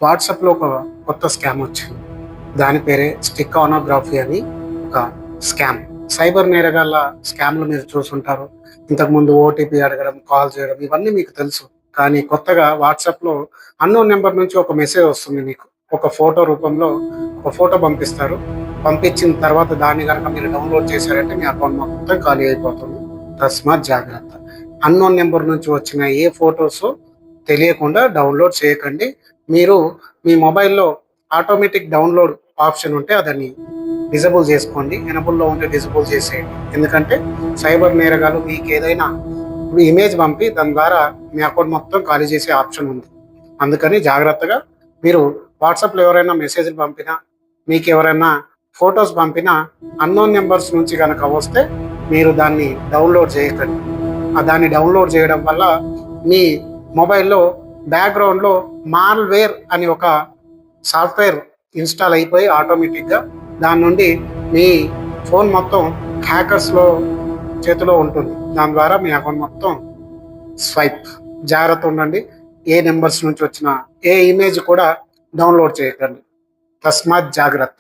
వాట్సాప్లో ఒక కొత్త స్కామ్ వచ్చింది. దాని పేరే స్టికానోగ్రఫీ అని ఒక స్కామ్. సైబర్ నేరగాళ్ళ స్కామ్లు మీరు చూసుంటారు. ఇంతకుముందు ఓటీపీ అడగడం, కాల్ చేయడం ఇవన్నీ మీకు తెలుసు. కానీ కొత్తగా వాట్సాప్లో అన్నోన్ నెంబర్ నుంచి ఒక మెసేజ్ వస్తుంది మీకు. ఒక ఫోటో రూపంలో ఒక ఫోటో పంపిస్తారు. పంపించిన తర్వాత దాన్ని గనక మీరు డౌన్లోడ్ చేశారంటే మీ అకౌంట్ మొత్తం ఖాళీ అయిపోతుంది. తస్మాత్ జాగ్రత్త. అన్నోన్ నెంబర్ నుంచి వచ్చిన ఏ ఫోటోస్ తెలియకుండా డౌన్లోడ్ చేయకండి. మీరు మీ మొబైల్‌లో ఆటోమేటిక్ డౌన్‌లోడ్ ఆప్షన్ ఉంటే దాన్ని డిజేబుల్ చేసుకోండి. ఎనేబుల్‌లో ఉంటే డిజేబుల్ చేసేయండి. ఎందుకంటే సైబర్ నేరగాళ్ళు మీకేదైనా ఇప్పుడు ఇమేజ్ పంపి దాని ద్వారా మీ అకౌంట్ మొత్తం ఖాళీ చేసే ఆప్షన్ ఉంది. అందుకని జాగ్రత్తగా మీరు వాట్సాప్‌లో ఎవరైనా మెసేజ్‌లు పంపినా, మీకెవరైనా ఫోటోస్ పంపినా అన్నోన్ నంబర్స్ నుంచి గనక వస్తే మీరు దాన్ని డౌన్లోడ్ చేయకండి. దాన్ని డౌన్లోడ్ చేయడం వల్ల మీ మొబైల్‌లో బ్యాక్‌గ్రౌండ్‌లో మాల్‌వేర్ అని ఒక సాఫ్ట్‌వేర్ ఇన్‌స్టాల్ అయిపోయి ఆటోమేటిక్‌గా దాని నుండి మీ ఫోన్ మొత్తం హ్యాకర్స్‌లో చేతిలో ఉంటుంది. దాని ద్వారా మీ అకౌంట్ మొత్తం స్వైప్. జాగ్రత్త ఉండండి. ఏ నంబర్స్ నుంచి వచ్చిన ఏ ఇమేజ్ కూడా డౌన్లోడ్ చేయకండి. తస్మాత్ జాగ్రత్త.